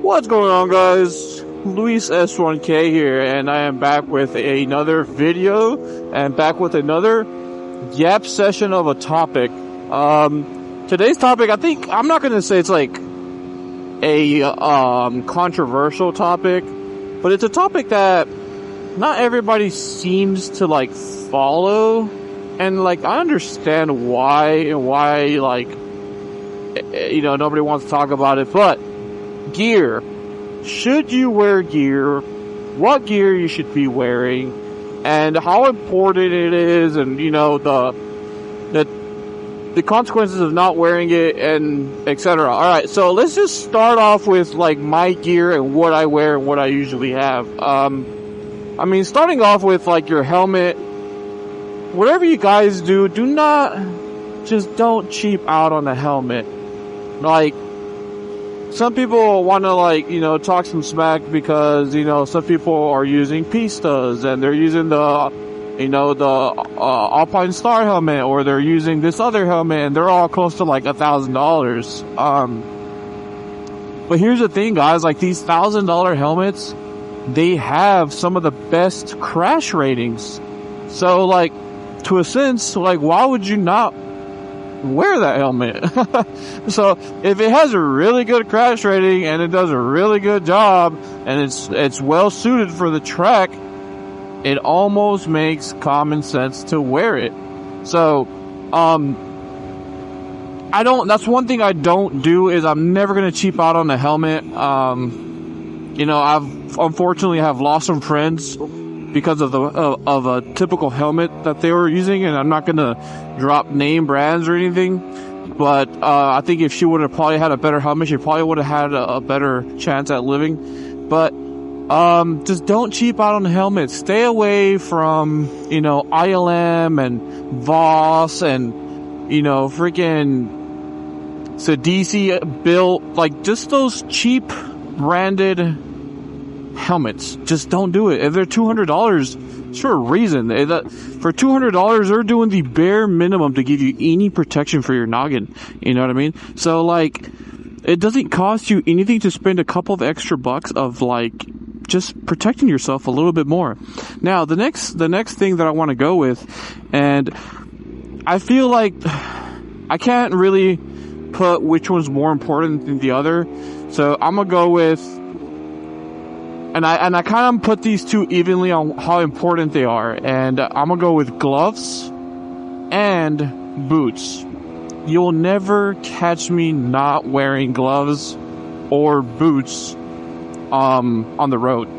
What's going on, guys? Luis S1K here, and I am back with another video and back with another yap session of a topic. Today's topic, I think, I'm not gonna say it's like a controversial topic, but it's a topic that not everybody seems to like follow, and like I understand why like nobody wants to talk about it, but gear. Should you wear gear? What gear you should be wearing, and how important it is, and the consequences of not wearing it, and etc. Alright, so let's just start off with like my gear and what I wear and what I usually have. Starting off with like your helmet. Whatever you guys do, don't cheap out on the helmet. Like, some people want to talk some smack because, some people are using Pistas and they're using the Alpine Star helmet, or they're using this other helmet, and they're all close to like $1,000. But here's the thing, guys, like these $1,000 helmets, they have some of the best crash ratings. So like, to a sense, like, why would you not wear that helmet? So if it has a really good crash rating and it does a really good job and it's well suited for the track, it almost makes common sense to wear it. So that's one thing I don't do, is I'm never going to cheap out on the helmet. I've unfortunately have lost some friends because of a typical helmet that they were using, and I'm not gonna drop name brands or anything, but I think if she would have probably had a better helmet, she probably would have had a better chance at living. But just don't cheap out on the helmet. Stay away from ILM and Voss and freaking Sadisi built, like just those cheap branded helmets. Just don't do it. If they're $200, it's for a reason. For $200, they're doing the bare minimum to give you any protection for your noggin. You know what I mean? So like, it doesn't cost you anything to spend a couple of extra bucks of like just protecting yourself a little bit more. Now, the next thing that I want to go with, and I feel like I can't really put which one's more important than the other, so I'm gonna go with, and I kind of put these two evenly on how important they are, and I'm gonna go with gloves and boots. You'll never catch me not wearing gloves or boots on the road.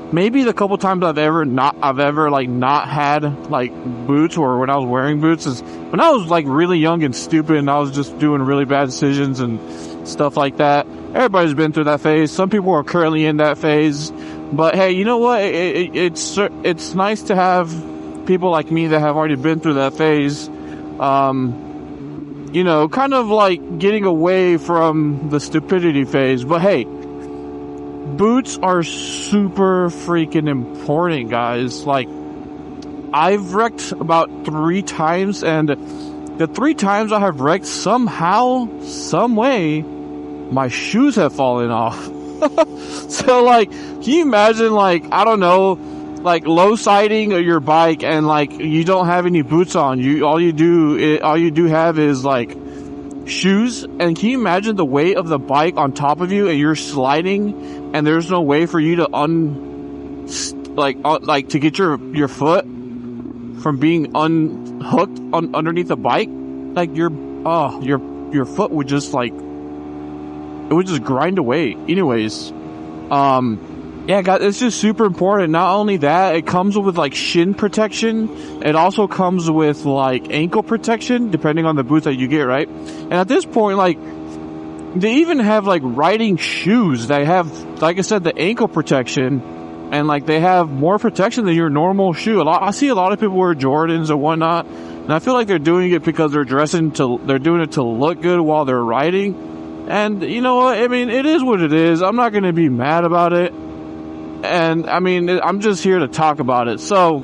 Maybe the couple times I've ever not had like boots, or when I was wearing boots, is when I was like really young and stupid and I was just doing really bad decisions and stuff like that. Everybody's been through that phase. Some people are currently in that phase, but hey, you know what? It's nice to have people like me that have already been through that phase. Kind of like getting away from the stupidity phase. But hey, boots are super freaking important, guys. Like, I've wrecked about 3 times, and the 3 times I have wrecked, somehow, some way, my shoes have fallen off. So like, can you imagine, like, I don't know, like low siding your bike and like you don't have any boots on, all you do have is like shoes, and can you imagine the weight of the bike on top of you and you're sliding and there's no way for you to to get your foot from being unhooked underneath the bike? Like your foot would just like, it would just grind away. Anyways, yeah, guys, it's just super important. Not only that, it comes with like shin protection. It also comes with like ankle protection, depending on the boots that you get, right? And at this point, like, they even have like riding shoes that have, like I said, the ankle protection, and like they have more protection than your normal shoe. I see a lot of people wear Jordans or whatnot, and I feel like they're doing it because they're doing it to look good while they're riding. And you know what? I mean, it is what it is. I'm not going to be mad about it. And I mean, I'm just here to talk about it. So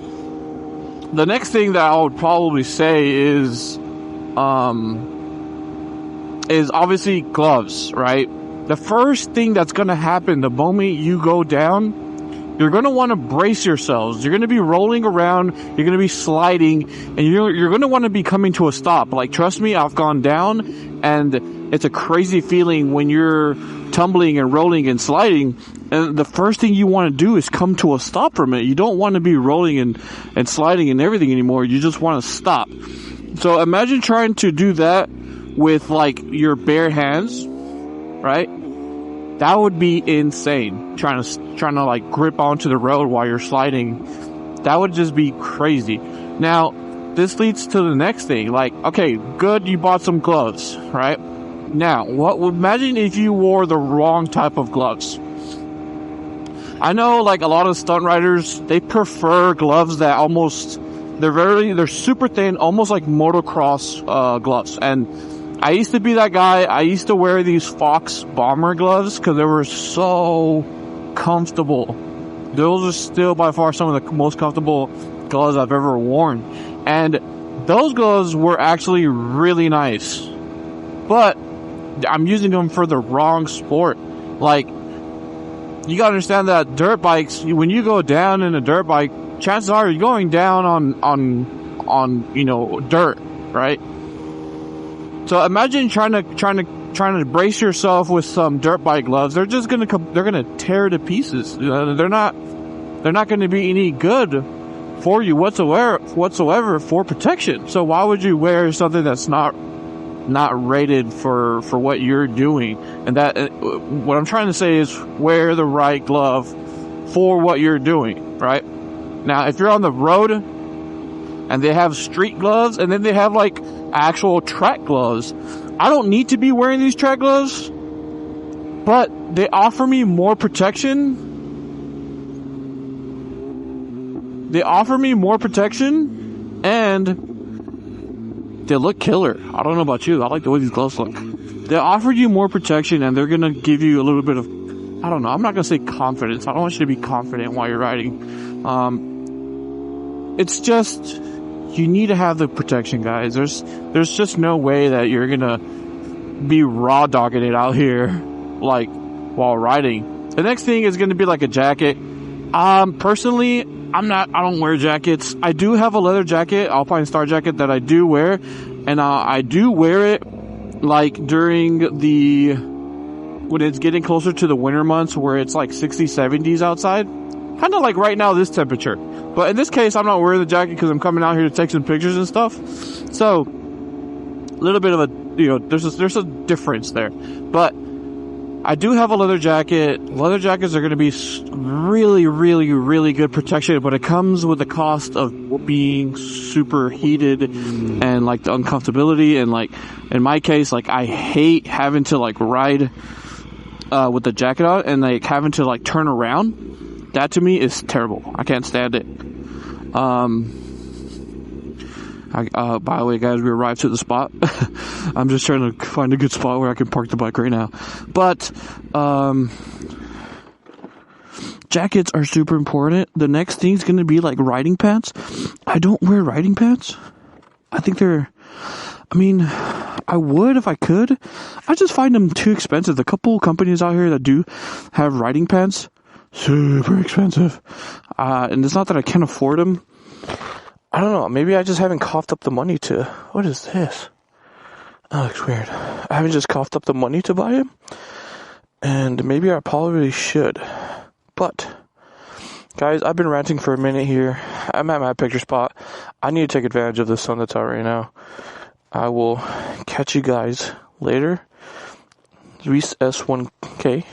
the next thing that I would probably say is obviously gloves, right? the first thing that's going to happen the moment you go down, you're going to want to brace yourselves. You're going to be rolling around, you're going to be sliding, and you're going to want to be coming to a stop. Like, trust me, I've gone down, and it's a crazy feeling when you're tumbling and rolling and sliding, and the first thing you want to do is come to a stop from it. You don't want to be rolling and sliding and everything anymore. You just want to stop. So imagine trying to do that with, like, your bare hands, right? That would be insane. Trying to like grip onto the road while you're sliding. That would just be crazy. Now, this leads to the next thing. Like, okay, good, you bought some gloves, right? Now, imagine if you wore the wrong type of gloves. I know, like, a lot of stunt riders, they prefer gloves that they're super thin, almost like motocross gloves. And I used to be that guy. I used to wear these Fox bomber gloves because they were so comfortable. Those are still by far some of the most comfortable gloves I've ever worn. And those gloves were actually really nice. But I'm using them for the wrong sport. Like, you gotta understand that dirt bikes, when you go down in a dirt bike, chances are you're going down on dirt, right? So imagine trying to brace yourself with some dirt bike gloves. They're just gonna tear to pieces. They're not gonna be any good for you whatsoever for protection. So why would you wear something that's not rated for what you're doing? And that, what I'm trying to say is, wear the right glove for what you're doing, right? Now, if you're on the road and they have street gloves and then they have like actual track gloves, I don't need to be wearing these track gloves, but they offer me more protection. And they look killer. I don't know about you. I like the way these gloves look. They offer you more protection, and they're going to give you a little bit of, I don't know, I'm not going to say confidence. I don't want you to be confident while you're riding. It's just, you need to have the protection, guys. There's just no way that you're going to be raw dogging it out here, like, while riding. The next thing is going to be like a jacket. Personally, I don't wear jackets. I do have a leather jacket, Alpine Star jacket, that I do wear, and I do wear it like during when it's getting closer to the winter months where it's like 60s, 70s outside. Kind of like right now, this temperature. But in this case, I'm not wearing the jacket because I'm coming out here to take some pictures and stuff. So, a little bit of a, there's a difference there. But I do have a leather jacket. Leather jackets are going to be really, really, really good protection, but it comes with the cost of being super heated and like the uncomfortability. And like, in my case, like, I hate having to like ride with the jacket on and like having to like turn around. That to me is terrible. I can't stand it. By the way, guys, we arrived to the spot. I'm just trying to find a good spot where I can park the bike right now. But, jackets are super important. The next thing's gonna be like riding pants. I don't wear riding pants. I would if I could. I just find them too expensive. The couple companies out here that do have riding pants, super expensive. And it's not that I can't afford them. I don't know. Maybe I just haven't coughed up the money to... What is this? That looks weird. I haven't just coughed up the money to buy them. And maybe I probably should. But, guys, I've been ranting for a minute here. I'm at my picture spot. I need to take advantage of the sun that's out right now. I will catch you guys later. Reese S1K.